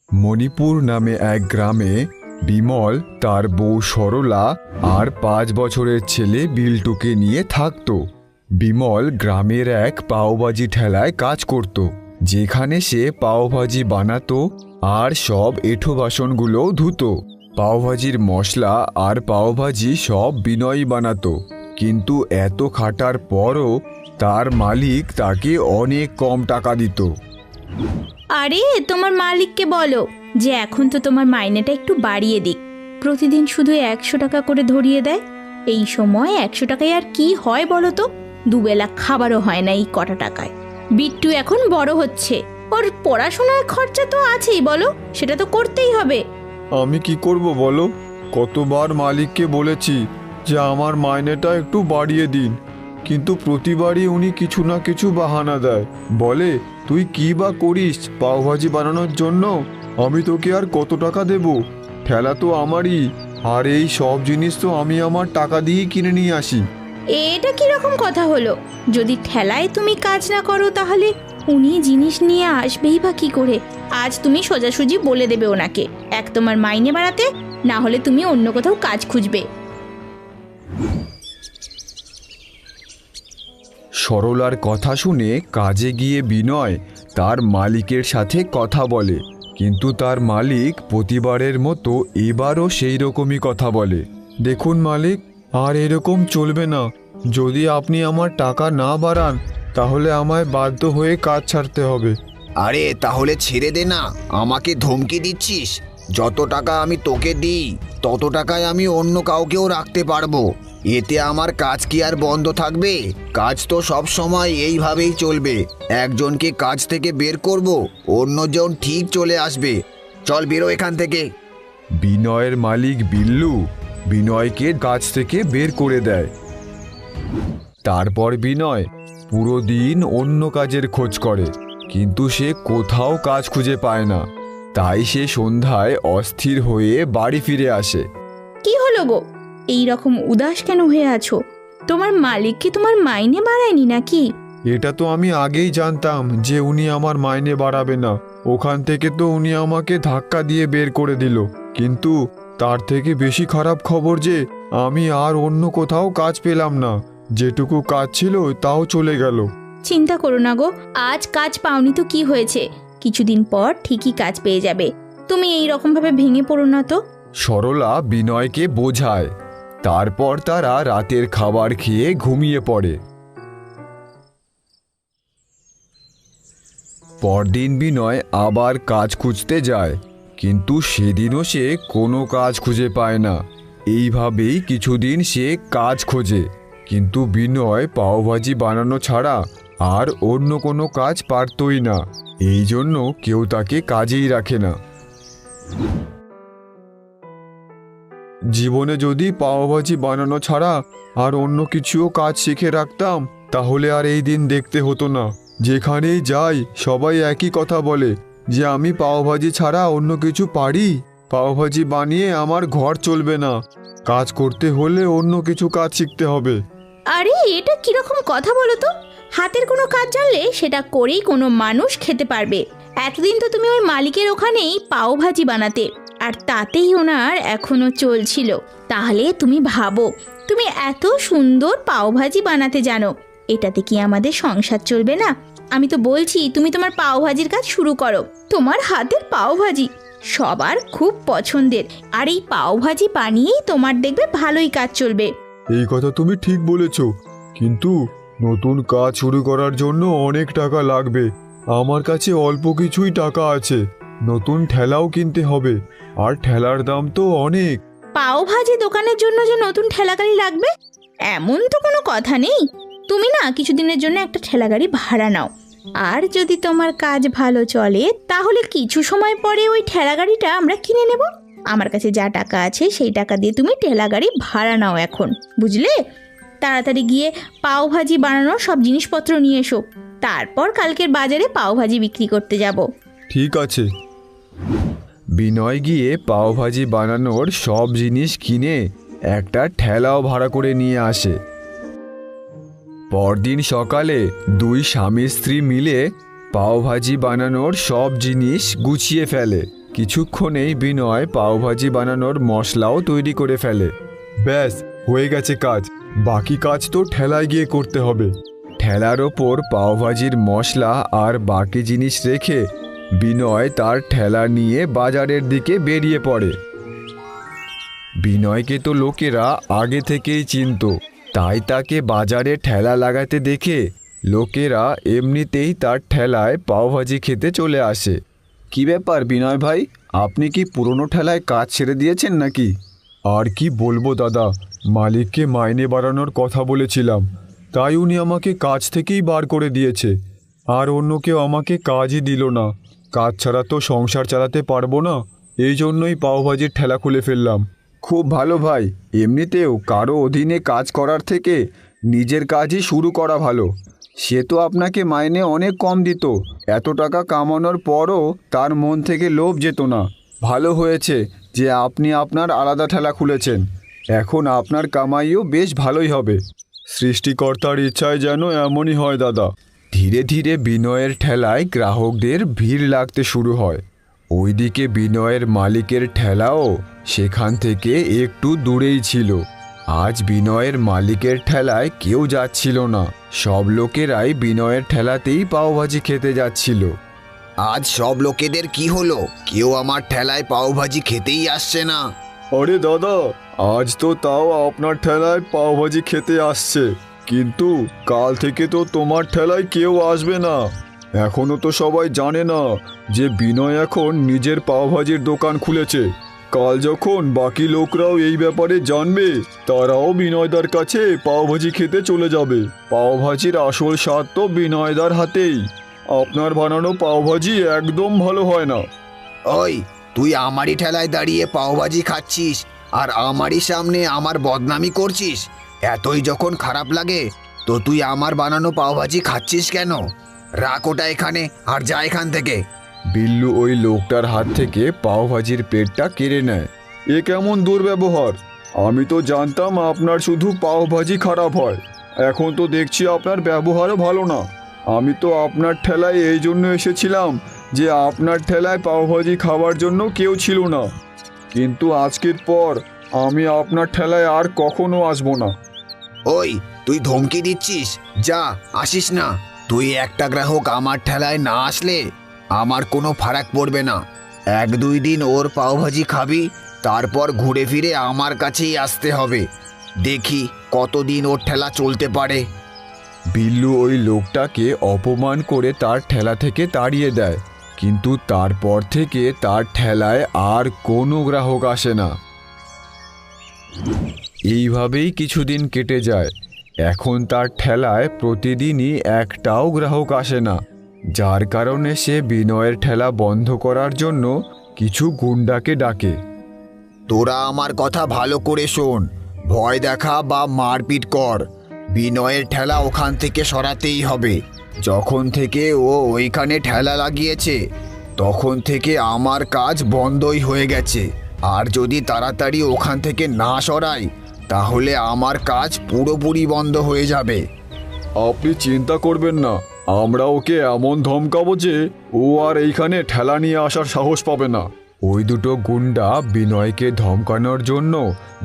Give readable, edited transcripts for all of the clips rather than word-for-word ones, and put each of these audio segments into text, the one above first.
মণিপুর নামে এক গ্রামে বিমল, তার বউ সরলা আর 5 বছরের ছেলে বিল্টুকে নিয়ে থাকত। বিমল গ্রামের এক পাওভাজি ঠেলায় কাজ করত, যেখানে সে পাওভাজি বানাতো আর সব এঁঠো বাসনগুলোও ধুতো। পাওভাজির মশলা আর পাওভাজি সব বিনয়ই বানাতো, কিন্তু এত খাটার পরও তার মালিক তাকে অনেক কম টাকা দিত। আরে তোমার মালিককে বলো যে এখন তো তোমার মাইনেটা একটু বাড়িয়ে দিক। প্রতিদিন শুধু 100 টাকা করে ধরিয়ে দেয়। এই সময় 100 টাকায় আর কি হয় বলো তো? দুবেলা খাবারও হয় না এই কটা টাকায়। বিট্টু এখন বড় হচ্ছে, ওর পড়াশোনার খরচা তো আছেই, বলো সেটা তো করতেই হবে। আমি কি করব বলো? কতবার মালিককে বলেছি যে আমার মাইনেটা একটু বাড়িয়ে দিন, কিন্তু প্রতিবারই উনি কিছু না কিছু বাহানা দেয়। বলে, তুই কি বা করিস পাওভাজি বানানোর জন্য? আমি তোকে আর কত টাকা দেব? ঠেলা তো আমারই, আর এই সব জিনিস তো আমি আমার টাকা দিয়েই কিনে নিয়ে আসি। এটা কিরকম কথা হলো? যদি ঠেলায় তুমি কাজ না করো তাহলে উনি জিনিস নিয়ে আসবেই বা কি করে? আজ তুমি সোজাসুজি বলে দেবে ওনাকে, এক তোমার মাইনে বাড়াতে, না হলে তুমি অন্য কোথাও কাজ খুঁজবে। সরলার কথা শুনে কাজে গিয়ে বিনয় তার মালিকের সাথে কথা বলে, কিন্তু তার মালিক প্রতিবারের মতো এবারও সেই রকমই কথা বলে। দেখুন মালিক, আর এরকম চলবে না। যদি আপনি আমার টাকা না বাড়ান তাহলে আমায় বাধ্য হয়ে কাজ ছাড়তে হবে। আরে তাহলে ছেড়ে দে না, আমাকে ধমকি দিচ্ছিস? যত টাকা আমি তোকে দিই তত টাকায় আমি অন্য কাউকেও রাখতে পারবো। এতে আমার কাজ কি আর বন্ধ থাকবে? কাজ তো সব সময় এইভাবেই চলবে। একজনকে কাজ থেকে বের করব, অন্যজন ঠিক চলে আসবে। চল বেরো এখান থেকে। বিনয়ের মালিক বিল্লু বিনয়কে কাজ থেকে বের করে দেয়। তারপর বিনয় পুরো দিন অন্য কাজের খোঁজ করে, কিন্তু সে কোথাও কাজ খুঁজে পায় না। তাই সে সন্ধ্যায় অস্থির হয়ে বাড়ি ফিরে আসে। কি হলো গো, এই রকম উদাস কেন হয়ে আছো? তোমার মালিক কি তোমার মাইনে বাড়ায়নি নাকি? এটা তো আমি আগেই জানতাম যে উনি আমার মাইনে বাড়াবে না। ওখান থেকে তো উনি আমাকে ধাক্কা দিয়ে বের করে দিল। কিন্তু তার থেকে বেশি খারাপ খবর যে আমি আর অন্য কোথাও কাজ পেলাম না। যেটুকু কাজ ছিল তাও চলে গেল। চিন্তা করো না গো, আজ কাজ পাওনি তো কি হয়েছে, কিছুদিন পর ঠিকই কাজ পেয়ে যাবে। তুমি এই রকম ভাবে ভেঙে পড়ো না তো। সরলা বিনয়কে বোঝায়। তারপর তারা রাতের খাবার খেয়ে ঘুমিয়ে পড়ে। পরদিন বিনয় আবার কাজ খুঁজতে যায়, কিন্তু সেদিনও সে কোনো কাজ খুঁজে পায় না। এইভাবেই কিছুদিন সে কাজ খোঁজে, কিন্তু বিনয় পাওভাজি বানানো ছাড়া আর অন্য কোনো কাজ পারতই না। এই জন্য কেউ তাকে কাজেই রাখে না। জীবনে যদি পাওভাজি বানানো ছাড়া আর অন্য কিছুও কাজ শিখে রাখতাম তাহলে আর এই দিন দেখতে হতো না। যেখানেই যাই সবাই একই কথা বলে যে আমি পাওভাজি ছাড়া অন্য কিছু পারি। পাওভাজি বানিয়ে আমার ঘর চলবে না, কাজ করতে হলে অন্য কিছু কাজ শিখতে হবে। আরে এটা কিরকম কথা বলো তো? হাতের কোনো কাজ জানলে সেটা করেই কোনো মানুষ খেতে পারবে। এতদিন তো তুমি ওই মালিকের ওখানেই পাও ভাজি বানাতে, আর তাতেই ওনার এখনো চলছিল। তাহলে তুমি ভাবো, তুমি এত সুন্দর পাও ভাজি বানাতে জানো, এটাতে কি আমাদের সংসার চলবে না? আমি তো বলছি তুমি তোমার পাও ভাজির কাজ শুরু করো। তোমার হাতের পাও ভাজি সবার খুব পছন্দের, আর এই পাও ভাজি বানিয়েই তোমার দেখবে ভালোই কাজ চলবে। এই কথা তুমি ঠিক বলেছ, কিন্তু নতুন কাজ শুরু করার জন্য অনেক টাকা লাগবে। আমার কাছে অল্প কিছুই টাকা আছে। নতুন ঠেলাও কিনতে হবে, আর ঠেলার দাম তো অনেক। পাও ভাজি দোকানের জন্য যে নতুন ঠেলাগাড়ি লাগবে এমন তো কোনো কথা নেই। তুমি না কিছুদিনের জন্য একটা ঠেলাগাড়ি ভাড়া নাও, আর যদি তোমার কাজ ভালো চলে তাহলে কিছু সময় পরে ওই ঠেলাগাড়িটা আমরা কিনে নেব। আমার কাছে যা টাকা আছে সেই টাকা দিয়ে তুমি ঠেলাগাড়ি ভাড়া নাও এখন, বুঝলে? তাড়াতাড়ি গিয়ে পাও ভাজি বানানোর সব জিনিসপত্র নিয়ে এসো, তারপর কালকের বাজারে পাও ভাজি বিক্রি করতে যাব। ঠিক আছে। বিনয় গিয়ে পাওভাজি বানানোর সব জিনিস কিনে একটা ঠেলাও ভাড়া করে নিয়ে আসে। পরদিন সকালে দুই স্বামী স্ত্রী মিলে পাওভাজি বানানোর সব জিনিস গুছিয়ে ফেলে কিছুক্ষণেই বিনয় পাওভাজি বানানোর মশলাও তৈরি করে ফেলে। ব্যাস হয়ে গেছে কাজ, বাকি কাজ তো ঠেলায় গিয়ে করতে হবে। ঠেলার ওপর পাওভাজির মশলা আর বাকি জিনিস রেখে বিনয় তার ঠেলা নিয়ে বাজারের দিকে বেরিয়ে পড়ে। বিনয়কে তো লোকেরা আগে থেকেই চিনতো, তাই তাকে বাজারে ঠেলা লাগাতে দেখে লোকেরা এমনিতেই তার ঠেলায় পাওভাজি খেতে চলে আসে। কি ব্যাপার বিনয় ভাই, আপনি কি পুরনো ঠেলায় কাজ ছেড়ে দিয়েছেন নাকি? আর কি বলবো দাদা, মালিককে মাইনে বাড়ানোর কথা বলেছিলাম, তাই উনি আমাকে কাজ থেকেই বার করে দিয়েছে। আর অন্য কেউ আমাকে কাজই দিল না। কাজ ছাড়া তো সংসার চালাতে পারবো না, এই জন্যই পাওভাজির ঠেলা খুলে ফেললাম। খুব ভালো ভাই, এমনিতেও কারো অধীনে কাজ করার থেকে নিজের কাজই শুরু করা ভালো। সে তো আপনাকে মাইনে অনেক কম দিত, এত টাকা কামানোর পরও তার মন থেকে লোভ যেত না। ভালো হয়েছে যে আপনি আপনার আলাদা ঠেলা খুলেছেন, এখন আপনার কামাইও বেশ ভালোই হবে। সৃষ্টিকর্তার ইচ্ছায় যেন এমনই হয় দাদা। ধীরে ধীরে বিনয়ের ঠেলায় গ্রাহকদের ভিড় লাগতে শুরু হয়। ওইদিকে বিনয়ের মালিকের ঠেলাও সেখান থেকে একটু দূরেই ছিল। আজ বিনয়ের মালিকের ঠেলায় কেউ যাচ্ছিল না, সব লোকেরাই বিনয়ের ঠেলাতেই পাওভাজি খেতে যাচ্ছিল। আজ সব লোকেদের কি হলো? কেউ আমার ঠেলায় পাওভাজি খেতেই আসছে না। আরে দাদা, আজ তো তাও আপনার ঠেলায় পাওভাজি খেতে আসছে, কিন্তু কাল থেকে তো তোমার ঠেলায় কেউ আসবে না। এখনো তো সবাই জানে না যে বিনয় এখন নিজের পাওভাজির দোকান খুলেছে। কাল যখন বাকি লোকরাও এই ব্যাপারে জানবে, তারাও বিনয়দার কাছে পাওভাজি খেতে চলে যাবে। পাওভাজির আসল স্বাদ তো বিনয়দার হাতেই। আপনার বানানো পাওভাজি একদম ভালো হয় না। ওই, তুই আমারই ঠেলায় দাঁড়িয়ে পাওভাজি খাচ্ছিস আর আমারই সামনে আমার বদনামি করছিস? এতই যখন খারাপ লাগে তো তুই আমার বানানো পাওভাজি খাচ্ছিস কেন? রাখ ওটা এখানে আর যা এখান থেকে। বিল্লু ওই লোকটার হাত থেকে পাওভাজির প্লেটটা কেড়ে নেয়। এ কেমন দুর্ব্যবহার! আমি তো জানতাম আপনার শুধু পাওভাজি খারাপ হয়, এখন তো দেখছি আপনার ব্যবহারও ভালো না। আমি তো আপনার ঠেলায় এই জন্য এসেছিলাম যে আপনার ঠেলায় পাওভাজি খাওয়ার জন্য কেউ ছিল না, কিন্তু আজকের পর আমি আপনার ঠেলায় আর কখনো আসবো না। ওই, তুই ধমকি দিচ্ছিস? যা, আসিস না। তুই একটা গ্রাহক আমার ঠেলায় না আসলে আমার কোনো ফারাক পড়বে না। 1-2 দিন ওর পাওভাজি খাবি, তারপর ঘুরে ফিরে আমার কাছেই আসতে হবে। দেখি কতদিন ওর ঠেলা চলতে পারে। বিল্লু ওই লোকটাকে অপমান করে তার ঠেলা থেকে তাড়িয়ে দেয়, কিন্তু তারপর থেকে তার ঠেলায় আর কোনো গ্রাহক আসে না। এইভাবেই কিছুদিন কেটে যায়। এখন তার ঠেলায় প্রতিদিনই একটাও গ্রাহক আসে না, যার কারণে সে বিনয়ের ঠেলা বন্ধ করার জন্য কিছু গুন্ডাকে ডাকে। তোরা আমার কথা ভালো করে শোন, ভয় দেখা বা মারপিট কর, বিনয়ের ঠেলা ওখান থেকে সরাতেই হবে। যখন থেকে ও ওইখানে ঠেলা লাগিয়েছে তখন থেকে আমার কাজ বন্ধই হয়ে গেছে। আর যদি তাড়াতাড়ি ওখান থেকে না সরাই তাহলে আমার কাজ পুরোপুরি বন্ধ হয়ে যাবে। আপনি চিন্তা করবেন না, আমরা ওকে এমন ধমকাবো যে ও আর এইখানে ঠেলা নিয়ে আসার সাহস পাবে না। ওই দুটো গুন্ডা বিনয়কে ধমকানোর জন্য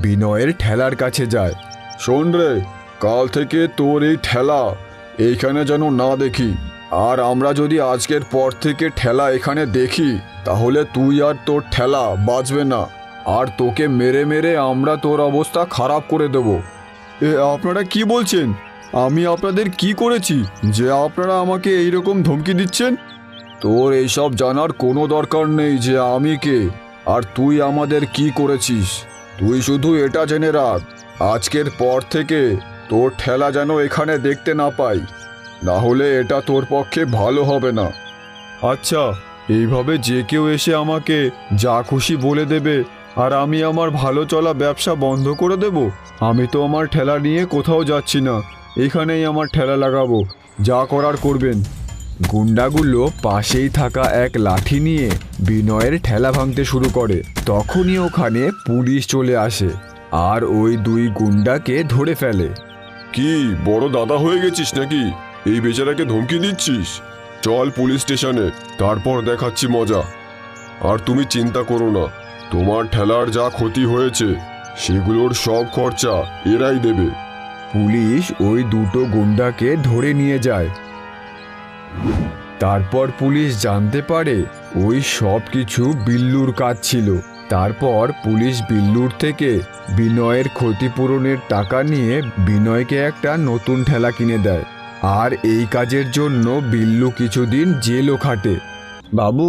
বিনয়ের ঠেলার কাছে যায়। শোন রে, কাল থেকে তোর এই ঠেলা এইখানে যেন না দেখি, আর আমরা যদি আজকের পর থেকে ঠেলা এখানে দেখি তাহলে তুই আর তোর ঠেলা বাঁচবে না, আর তোকে মেরে মেরে আমরা তোর অবস্থা খারাপ করে দেব। আপনারা কি বলছেন? আমি আপনাদের কি করেছি যে আপনারা আমাকে এইরকম ধমকি দিচ্ছেন? তোর এইসব জানার কোনো দরকার নেই যে আমি কে আর তুই আমাদের কি করেছিস। তুই শুধু এটা জেনে রাখ, আজকের পর থেকে তোর ঠেলা যেন এখানে দেখতে না পাই, না হলে এটা তোর পক্ষে ভালো হবে না। আচ্ছা, এইভাবে যে কেউ এসে আমাকে যা খুশি বলে দেবে আর আমি আমার ভালো চলা ব্যবসা বন্ধ করে দেব? আমি তো আমার ঠেলা নিয়ে কোথাও যাচ্ছি না, এখানেই আমার ঠেলা লাগাবো, যা করার করবেন। গুন্ডাগুলো পাশেই থাকা এক লাঠি নিয়ে বিনয়ের ঠেলা ভাঙতে শুরু করে। তখনই ওখানে পুলিশ চলে আসে আর ওই দুই গুন্ডাকে ধরে ফেলে। কি বড় দাদা হয়ে গেছিস নাকি? এই বেচারাকে ধমকি দিচ্ছিস? চল পুলিশ স্টেশনে, তারপর দেখাচ্ছি মজা। আর তুমি চিন্তা করো না, তোমার ঠেলার যা ক্ষতি হয়েছে সেগুলোর সব খরচা এরাই দেবে। পুলিশ ওই দুটো গুন্ডাকে ধরে নিয়ে যায়। তারপর পুলিশ জানতে পারে ওই সব কিছু বিল্লুর কাজ ছিল। তারপর পুলিশ বিল্লুর থেকে বিনয়ের ক্ষতিপূরণের টাকা নিয়ে বিনয়কে একটা নতুন ঠেলা কিনে দেয়। আর এই কাজের জন্য বিল্লু কিছুদিন জেলও খাটে। বাবু,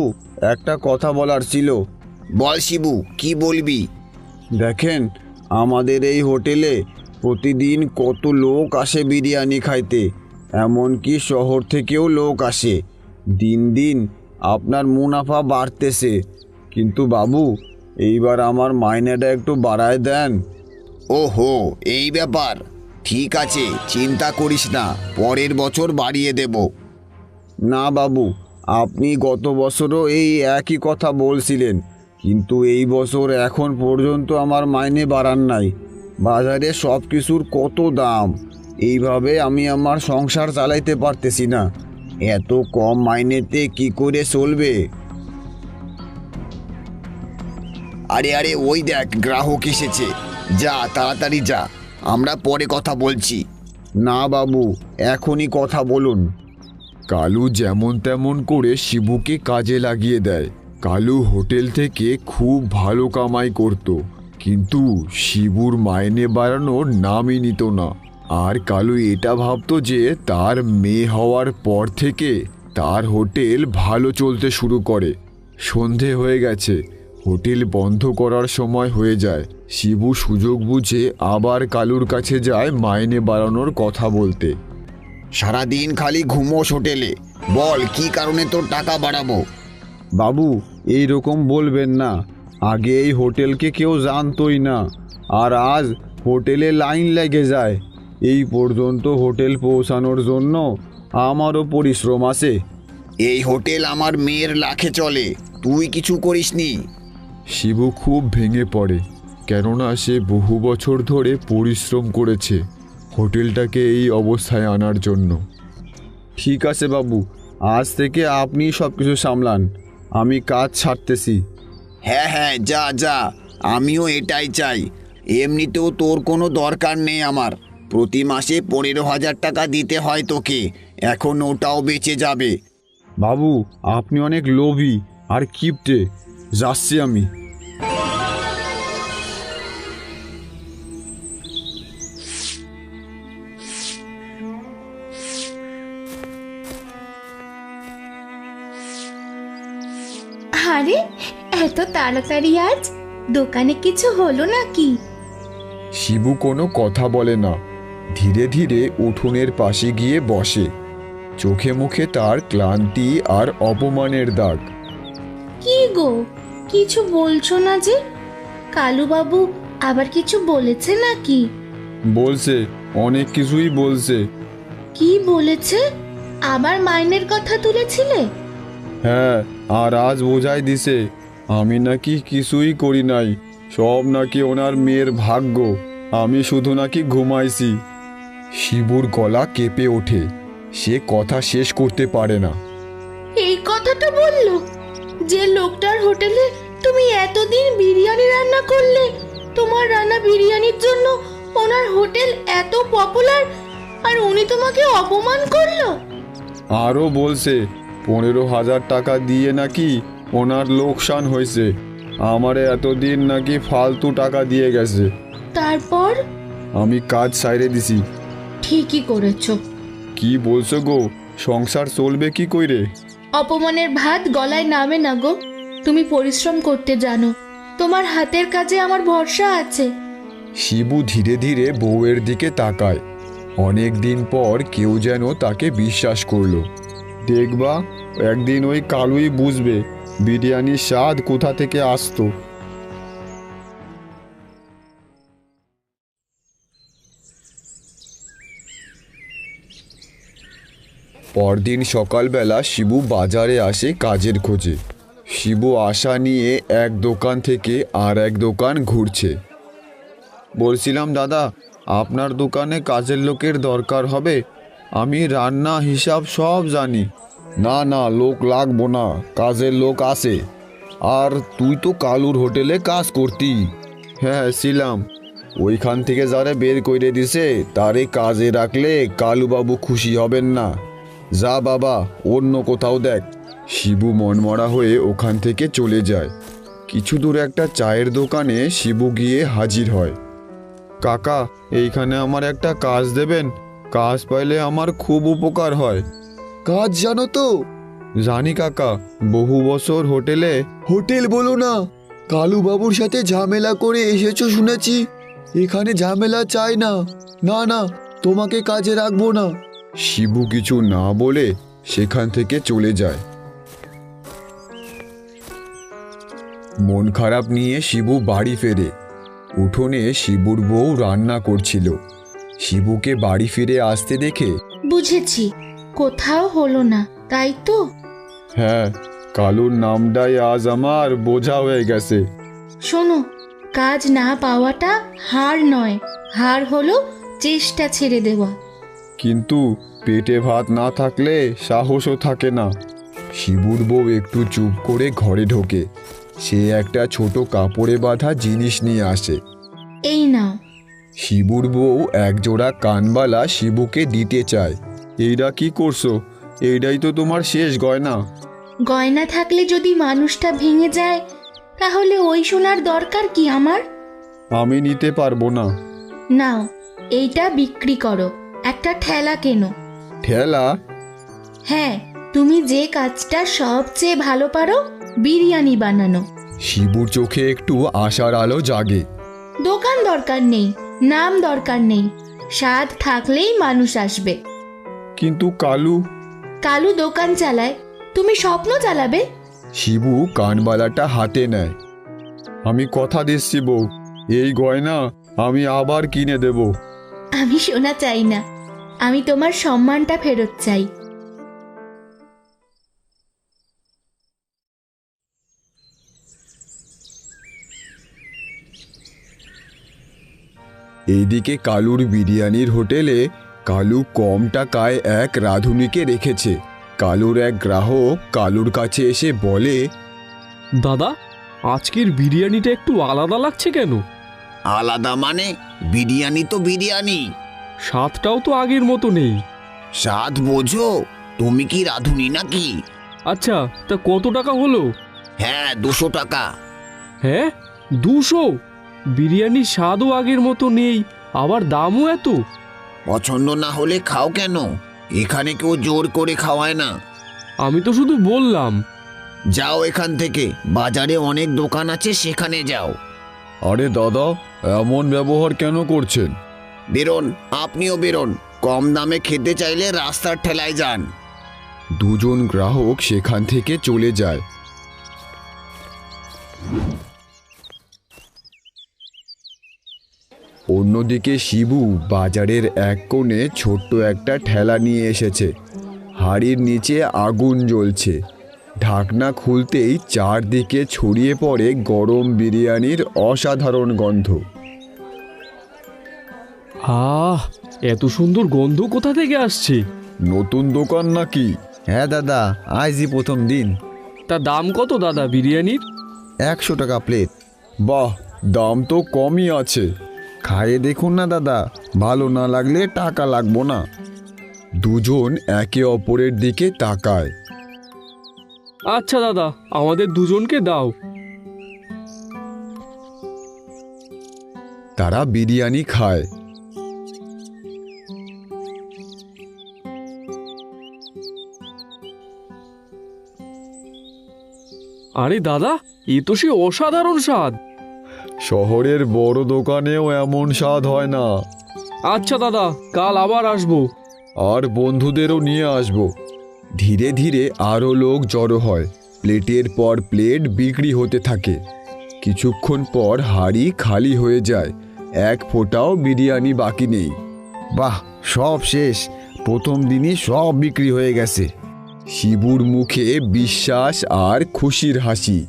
একটা কথা বলার ছিল। বল শিবু, কি বলবি? দেখেন, আমাদের এই হোটেলে প্রতিদিন কত লোক আসে বিরিয়ানি খাইতে, এমনকি শহর থেকেও লোক আসে। দিন দিন আপনার মুনাফা বাড়তেছে, কিন্তু বাবু এইবার আমার মাইনেটা একটু বাড়ায় দেন। ওহো, এই ব্যাপার। ঠিক আছে, চিন্তা করিস না, পরের বছর বাড়িয়ে দেব। না বাবু, আপনি গত বছরও এই একই কথা বলছিলেন, কিন্তু এই বছর এখন পর্যন্ত আমার মাইনে বাড়ান নাই। বাজারে সব কিছুর কত দাম, এইভাবে আমি আমার সংসার চালাইতে পারতেছি না। এত কম মাইনেতে কি করে চলবে? আরে আরে, ওই দেখ, গ্রাহক এসেছে। যা, তাড়াতাড়ি যা, আমরা পরে কথা বলছি। না বাবু, এখনই কথা বলুন। কালু যেমন তেমন করে শিবুকে কাজে লাগিয়ে দেয়। কালু হোটেল থেকে খুব ভালো কামাই করত, কিন্তু শিবুর মাইনে বাড়ানোর নামই নিত না। আর কালু এটা ভাবতো যে তার মেয়ে হওয়ার পর থেকে তার হোটেল ভালো চলতে শুরু করে। সন্ধে হয়ে গেছে, হোটেল বন্ধ করার সময় হয়ে যায়। শিবু সুযোগ বুঝে আবার কালুর কাছে যায় মাইনে বাড়ানোর কথা বলতে। সারাদিন খালি ঘুমোস হোটেলে, বল কি কারণে তোর টাকা বাড়াবো? বাবু, এই রকম বলবেন না। আগে এই হোটেলকে কেউ জানতোই না, আর আজ হোটেলে লাইন লেগে যায়। এই পর্যন্ত হোটেল পৌঁছানোর জন্য আমারও পরিশ্রম আছে। এই হোটেল আমার মেয়ের লাখে চলে, তুই কিছু করিসনি। শিবু খুব ভেঙে পড়ে, কেননা সে বহু বছর ধরে পরিশ্রম করেছে হোটেলটাকে এই অবস্থায় আনার জন্য। ঠিক আছে বাবু, আজ থেকে আপনি সব কিছু সামলান, আমি কাজ ছাড়তেছি। হ্যাঁ হ্যাঁ, যা যা, আমিও এটাই চাই। এমনিতেও তোর কোনো দরকার নেই আমার। প্রতি মাসে 15,000 টাকা দিতে হয় তোকে, এখন ওটাও বেঁচে যাবে। বাবু, আপনি অনেক লোভী আর কিপটে। যাচ্ছি আমি। আরে এত তাড়াতাড়ি আজ দোকানে কিছু হলো নাকি? শিবু কোনো কথা বলে না, ধীরে ধীরে উঠোনের পাশে গিয়ে বসে। চোখে মুখে তার ক্লান্তি আর অপমানের দাগ। কি গো, কিছু বলছো না যে? কালুবাবু আবার কিছু বলেছে নাকি? বলছে, অনেক কিছুই বলছে। কি বলেছে? আবার মাইনের কথা তুলেছিলে? হ্যাঁ, আর আজ বোঝাই দিছে আমি নাকি কিছুই করি নাই, সব নাকি ওনার মেয়ের ভাগ্য। আমি শুধু নাকি ঘুমাইছি। শিবুর গলা কেঁপে ওঠে, সে কথা শেষ করতে পারে না। এই কথাটা বললো যে লোকটার হোটেলে তুমি এতদিন বিরিয়ানি রান্না করলে, তোমার রান্না বিরিয়ানির জন্য ওনার হোটেল এত পপুলার, আর উনি তোমাকে অপমান করলো? আরও বলছে 15,000 টাকা দিয়ে নাকি ওনার লোকসান হয়েছে, আমারে এতদিন নাকি ফালতু টাকা দিয়ে গেছে। তারপর? আমি কাজ সাইরে দিছি। ঠিকই করেছো। কি বলছো গো, সংসার চলবে কি কইরে? অপমানের ভাত গলায় নামে না গো। তুমি পরিশ্রম করতে জানো, তোমার হাতের কাজে আমার ভরসা আছে। শিবু ধীরে ধীরে বউয়ের দিকে তাকায়। অনেক দিন পর কেউ যেন তাকে বিশ্বাস করলো। দেখবা, একদিন ওই কালুই বুঝবে বিরিয়ানির স্বাদ কোথা থেকে আসতো। পরদিন সকালবেলা শিবু বাজারে আসে কাজের খোঁজে। শিবু আশা নিয়ে এক দোকান থেকে আর এক দোকান ঘুরছে। বলছিলাম দাদা, আপনার দোকানে কাজের লোকের দরকার হবে? আমি রান্না হিসাব সব জানি। না না, লোক লাগবো না, কাজের লোক আছে। আর তুই তো কালুর হোটেলে কাজ করতি। হ্যাঁ ছিলাম, ওইখান থেকে যারা বের করে দিছে তারে কাজে রাখলে কালুবাবু খুশি হবেন না। যা বাবা, অন্য কোথাও দেখ। শিবু মনমরা হয়ে ওখান থেকে চলে যায়। কিছু দূর একটা চায়ের দোকানে শিবু গিয়ে হাজির হয়। কাকা, এইখানে আমার একটা কাজ দেবেন? কাজ পাইলে আমার খুব উপকার হয়। কাজ জানো তো? জানি কাকা, বহু বছর হোটেলে। হোটেল বলো না, কালুবাবুর সাথে ঝামেলা করে এসেছো শুনেছি। এখানে ঝামেলা চাই না। না না, তোমাকে কাজে রাখবো না। শিবু কিছু না বলে সেখান থেকে চলে যায়। মন খারাপ নিয়ে শিবু বাড়ি ফেরে। উঠোনে শিবুর বউ রান্না করছিল। শিবুকে বাড়ি ফিরে আসতে দেখে, বুঝেছি, কোথাও হলো না, তাই তো? হ্যাঁ, কালুর নামটাই আজ আমার বোঝা হয়ে গেছে। শোনো, কাজ না পাওয়াটা হার নয়, হার হলো চেষ্টা ছেড়ে দেওয়া। কিন্তু পেটে ভাত না থাকলে সাহসও থাকে না। শিবুর বউ একটু চুপ করে ঘরে ঢোকে। সে একটা ছোট কাপড়ে বাঁধা জিনিস নিয়ে আসে। এই নাও। শিবুর বউ একজোড়া কানবালা শিবুকে দিতে চায়। এইটা কি করছো? এইটাই তো তোমার শেষ গয়না। গয়না থাকলে যদি মানুষটা ভেঙে যায়, তাহলে ওই সোনার দরকার কি আমার? আমি নিতে পারবো না। নাও, এইটা বিক্রি করো, একটা ঠেলা কেনো। ঠেলা? হ্যাঁ, তুমি যে কাজটা সবচেয়ে ভালো পারো, বিরিয়ানি বানানো। শিবুর চোখে একটু আশার আলো জাগে। দোকান দরকার নেই, নাম দরকার নেই, স্বাদ থাকলেই মানুষ আসবে। কিন্তু কালু? কালু দোকান চালায়, তুমি স্বপ্ন চালাবে? শিবু কানবালাটা হাতে নেয়। আমি কথা দিচ্ছি বউ, এই গয়না আমি আবার কিনে দেব। আমি শোনা চাই না, আমি তোমার সম্মানটা ফেরত চাই। এইদিকে কালুর বিরিয়ানির হোটেলে কালু কম টাকায় এক রাঁধুনিকে রেখেছে। কালুর এক গ্রাহক কালুর কাছে এসে বলে, দাদা, আজকের বিরিয়ানিটা একটু আলাদা লাগছে কেন? আলাদা মানে? বিরিয়ানি তো বিরিয়ানি। স্বাদটাও তো আগের মতো নেই। স্বাদ বোঝো, তুমি কি রাঁধুনি নাকি? আচ্ছা, তা কত টাকা হলো? হ্যাঁ, 200 টাকা। হ্যাঁ, 200? বিরিয়ানির স্বাদও আগের মতো নেই, আবার দামও এত। পছন্দ না হলে খাও কেন? এখানে কেউ জোর করে খাওয়ায় না। আমি তো শুধু বললাম। যাও এখান থেকে, বাজারে অনেক দোকান আছে, সেখানে যাও। আরে দাদা, এমন ব্যবহার কেন করছেন? বেরোন, আপনিও বেরোন। কম দামে খেতে চাইলে রাস্তার ঠেলায় যান। দুজন গ্রাহক সেখান থেকে চলে যায়। অন্যদিকে শিবু বাজারের এক কোণে ছোট্ট একটা ঠেলা নিয়ে এসেছে। হাড়ির নিচে আগুন জ্বলছে। ঢাকনা খুলতেই চারদিকে ছড়িয়ে পড়ে গরম বিরিয়ানির অসাধারণ গন্ধ। আহ, এত সুন্দর গন্ধ কোথা থেকে আসছে? নতুন দোকান নাকি? হ্যাঁ দাদা, আজই প্রথম দিন। তা দাম কত দাদা বিরিয়ানির? 100 টাকা প্লেট। বাহ, দাম তো কমই আছে। খাইয়ে দেখুন না দাদা, ভালো না লাগলে টাকা লাগবো না। দুজন একে অপরের দিকে তাকায়। আচ্ছা দাদা, আমাদের দুজনকে দাও। তারা বিরিয়ানি খায়। আরে দাদা, এ তো সে অসাধারণ স্বাদ। শহরের বড় দোকানেও এমন স্বাদ হয় না। আচ্ছা দাদা, কাল আবার আসবো। আর বন্ধুদেরও নিয়ে আসবো। ধীরে ধীরে আরও লোক জড়ো হয়। প্লেটের পর প্লেট বিক্রি হতে থাকে। কিছুক্ষণ পর হাঁড়ি খালি হয়ে যায়। এক ফোঁটাও বিরিয়ানি বাকি নেই। বাহ, সব শেষ। প্রথম দিনই সব বিক্রি হয়ে গেছে। শিবুর মুখে বিশ্বাস আর খুশির হাসি।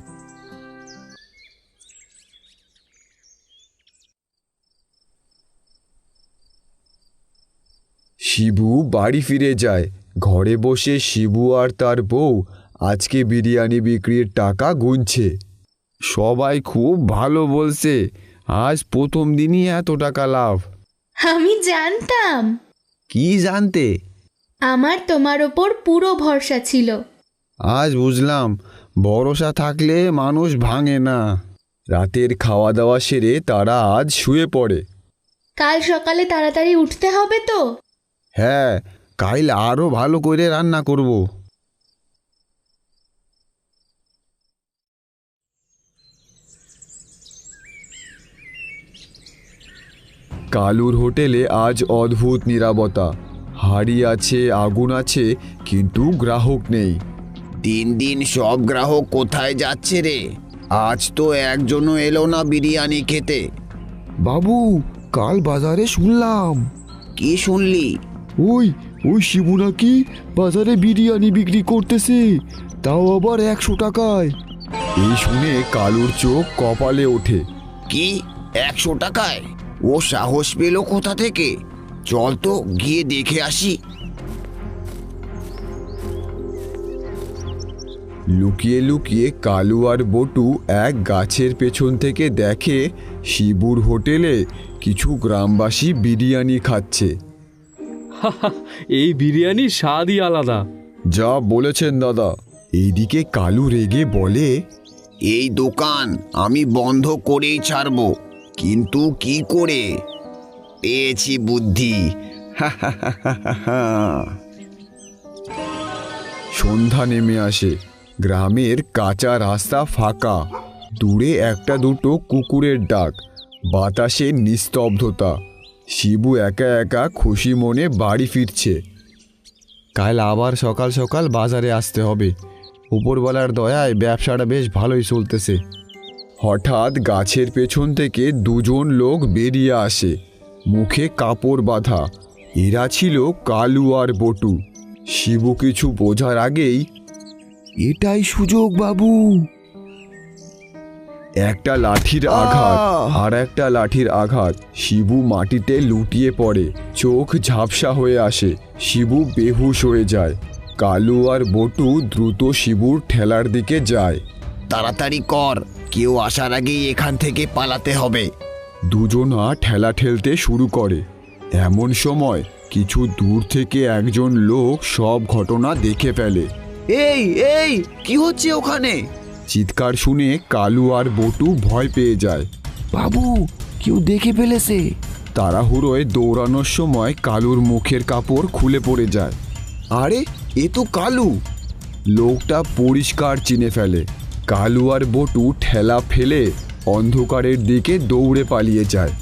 শিবু বাড়ি ফিরে যায়। ঘরে বসে শিবু আর তার বউ আজকে বিরিয়ানি বিক্রির টাকা গুনছে। সবাই খুব ভালো বলছে, আজ প্রথম দিনই এত টাকা লাভ। আমি জানতাম। কি জানতে? আমার তোমার ওপর পুরো ভরসা ছিল। আজ বুঝলাম ভরসা থাকলে মানুষ ভাঙে না। রাতের খাওয়া দাওয়া সেরে তারা আজ শুয়ে পড়ে। কাল সকালে তাড়াতাড়ি উঠতে হবে তো। হ্যাঁ, কাল আরো ভালো করে রান্না করব। কালুর হোটেলে আজ অদ্ভুত নীরবতা। হাঁড়ি আছে, আগুন আছে, কিন্তু গ্রাহক নেই। দিন দিন সব গ্রাহক কোথায় যাচ্ছে রে? আজ তো একজনও এলো না বিরিয়ানি খেতে। বাবু, কাল বাজারে শুনলাম। কি শুনলি? ওই ওই শিবু নাকি বাজারে বিরিয়ানি বিক্রি করতেছে, তাও আবার 100 টাকায়। এই শুনে কালুর চোখ কপালে ওঠে। কি 100 টাকায়? ও সাহস পেল কোথা থেকে? চল তো গিয়ে দেখে আসি। লুকিয়ে লুকিয়ে কালু আর বটু এক গাছের পেছন থেকে দেখে শিবুর হোটেলে কিছু গ্রামবাসী বিরিয়ানি খাচ্ছে। এই বিরিয়ানির স্বাদই আলাদা। যা বলেছেন দাদা। এইদিকে কালু রেগে বলে, এই দোকান আমি বন্ধ করেই ছাড়বো, কিন্তু কি করে? পেয়েছি বুদ্ধি। সন্ধ্যা নেমে আসে। গ্রামের কাঁচা রাস্তা ফাঁকা। দূরে একটা দুটো কুকুরের ডাক, বাতাসে নিস্তব্ধতা। শিবু একা একা খুশি মনে বাড়ি ফিরছে। কাল আবার সকাল সকাল বাজারে আসতে হবে। উপরওয়ালার দয়ায় ব্যবসাটা বেশ ভালোই চলতেছে। হঠাৎ গাছের পেছন থেকে দুজন লোক বেরিয়ে আসে, মুখে কাপড় বাঁধা। এরা ছিল কালু আর বটু। শিবু কিছু বোঝার আগেই এটাই সুযোগ বাবু। একটা লাঠির আঘাত আর একটা লাঠির আঘাত। শিবু মাটিতে লুটিয়ে পড়ে, চোখ ঝাপসা হয়ে আসে। শিবু বেহুশ হয়ে যায়। কালু আর বটু দ্রুত শিবুর ঠেলার দিকে যায়। তাড়াতাড়ি কর, কেউ আসার আগেই এখান থেকে পালাতে হবে। দুজনা ঠেলা ঠেলতে শুরু করে। এমন সময় কিছু দূর থেকে একজন লোক সব ঘটনা দেখে ফেলে। এই এই কি হচ্ছে ওখানে? চিৎকার শুনে কালু আর বটু ভয় পেয়ে যায়। বাবু, কেউ দেখে ফেলেছে। তাড়াহুড়োয় দৌড়ানোর সময় কালুর মুখের কাপড় খুলে পড়ে যায়। আরে, এ তো কালু! লোকটা পরিষ্কার চিনে ফেলে। কালু আর বটু ঠেলা ফেলে অন্ধকারের দিকে দৌড়ে পালিয়ে যায়।